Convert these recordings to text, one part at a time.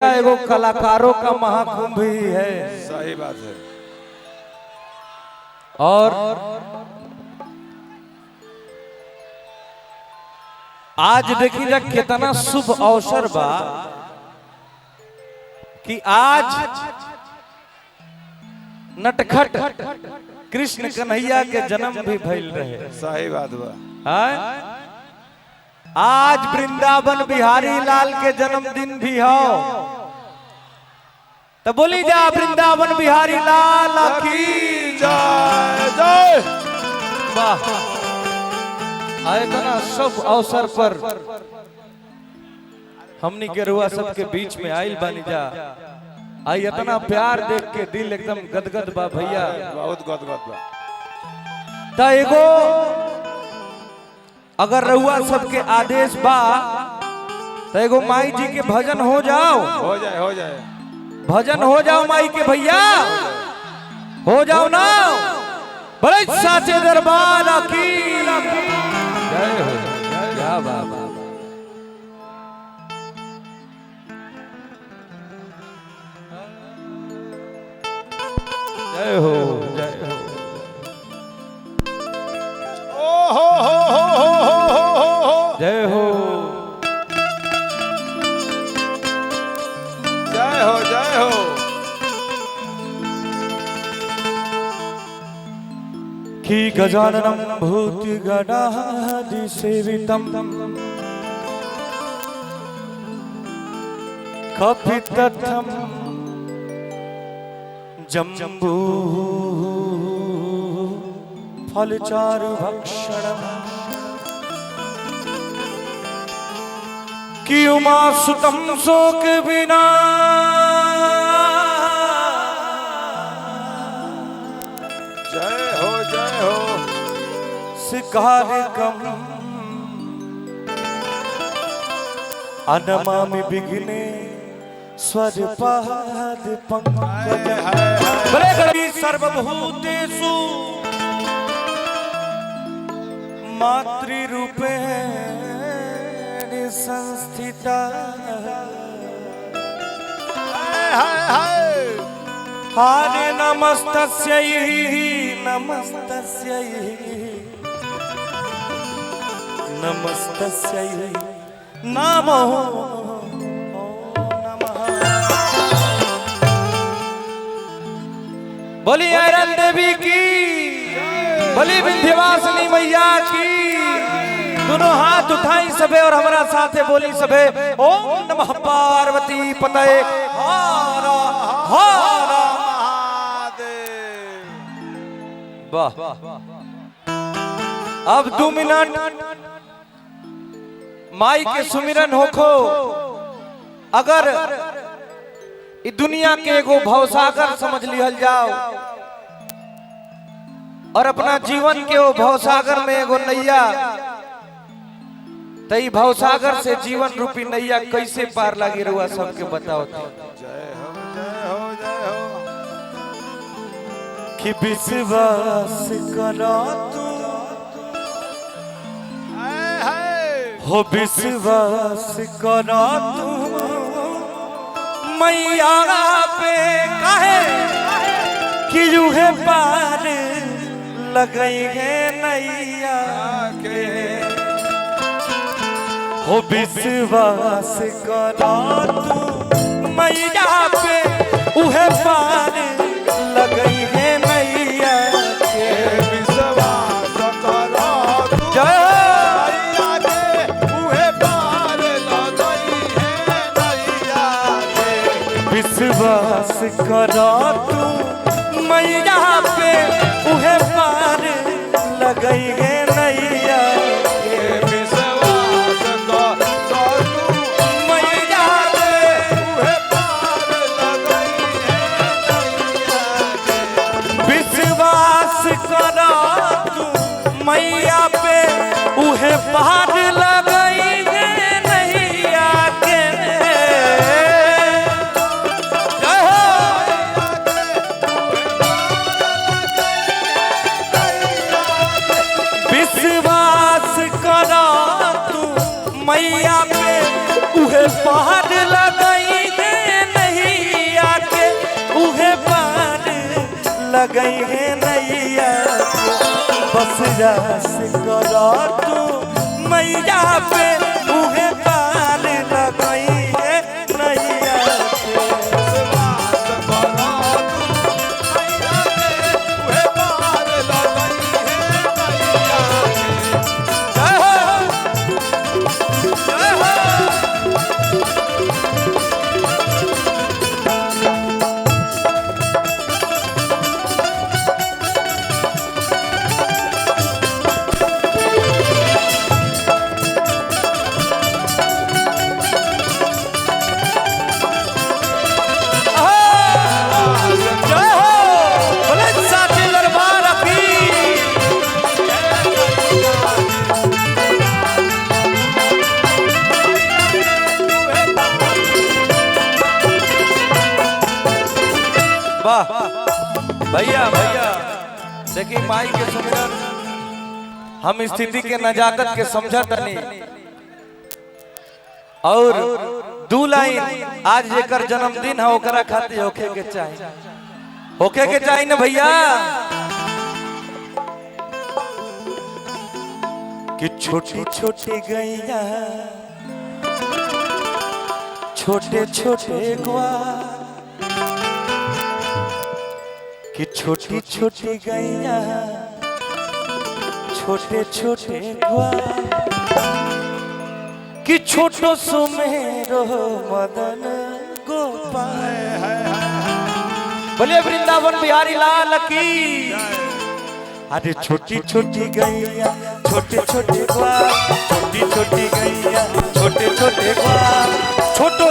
एगो कलाकारों का महाकुंभ ही है। सही बात है। और आज देखिए कितना शुभ अवसर बा कि आज नटखट कृष्ण कन्हैया के जन्म भी भइल रहे। सही बात बा। आज वृंदावन बिहारी लाल के जन्मदिन भी हो, तो बोली जा वृंदावन बिहारी लाल की जय जय। वाह। इतना शुभ अवसर पर हमनी के रुआ सबके बीच में आइल बानी जा। आई इतना प्यार देख के दिल एकदम गदगद बा भैया, बहुत गदगद बा। तो एगो अगर रहुआ सबके आदेश बा तो एगो माई जी के भजन हो जाओ। हो जाए हो जाए। भजन हो जाओ माई के भैया, हो जाओ ना। बड़े साचे दरबार की जय हो। क्या बात है। जय हो जय हो। जय हो जय हो जय हो। कि गजाननं भूतिगणादि सेवितं कपितथं जम्बू फलचारु भक्षणम् कि उमा सुतम शोक बिना जय हो जय हो। शिकारकम अनमामि विघ्ने स्वरपाद पंकजं भले गणि सर्वभूतेषु मातृरूपेण संस्थिता। हारे नमस्तस्यै नमस्तस्यै नमस्तस्यै नमो नमः। बोली आयरन देवी की, बोली विंध्यवासिनी मैया की। दोनों हाथ उठाई सबे और हमारा साथे बोली सबे ओम नमः पार्वती पतये हर हर महादेव। वाह। अब 2 मिनट माई के सुमिरन होखो। अगर इस दुनिया के एगो भवसागर समझ लिहल जाओ और अपना जीवन के वो भवसागर में एगो नैया, तई भवसागर से जीवन रूपी नैया कैसे पार लगी रुआ सबके बताओ। जय हो जय हो जय हो। कि विश्वास करा तू हो, विश्वास करा तू मैया पे कहे कि यूहे पार लगई है नैया के। हो विश्वास करा तू मैया पे उहे पार लगई है नैया के। विश्वास करो तू जय मैया के, उहे पार लगई है नैया के। विश्वास करा तू मैया पे उहे पार लगई है नैया के। विश्वास करो तू मैया पे उहे पार लगई है नैया के। विश्वास करा तू मैया पे उहे पार लगई है नैया के। जय हो। विश्वास करा तू मैया पे उहे पार लगई है लगई है नैया बस रास करो तू मैया पे उहे पार लगई है नैया विश्वास करो तू मैया के उहे पार लगई है नैया के। जय हो जय हो जय हो भले साथी दरबार अभी वाह भैया भैया देखिए माई के सुमिरन हम स्थिति के नजाकत के समझत नहीं और दू लाइन आज जेकर जन्मदिन है ओकरा खातिर होखे के चाहिए ना भैया कि छोटी छोटी गैया छोटे छोटे ग्वार कि छोटी छोटी गैया छोटे छोटे ग्वार कि छोटो सुमेरो मदन गोपाल बोलिए वृंदावन बिहारी लाल की। अरे छोटी छोटी गैया छोटे छोटे ग्वाल छोटी छोटी गैया छोटे छोटे ग्वाल छोटो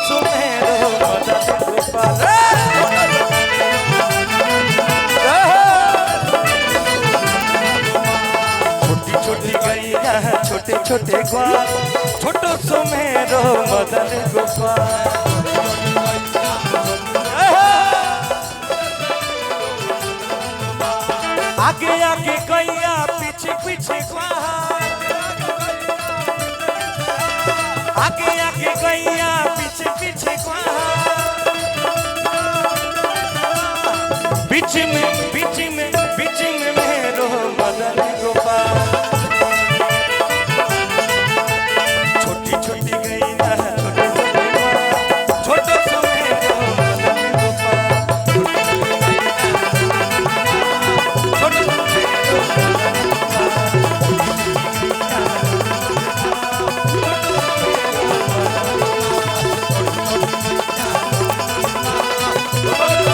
सुमेरो मदन गोपाल छोटी गैया छोटे छोटे ग्वाल छोटो सुमेरो मदन गोपाल आगे आगे गैया पीछे पीछे ग्वाल आगे आगे गैया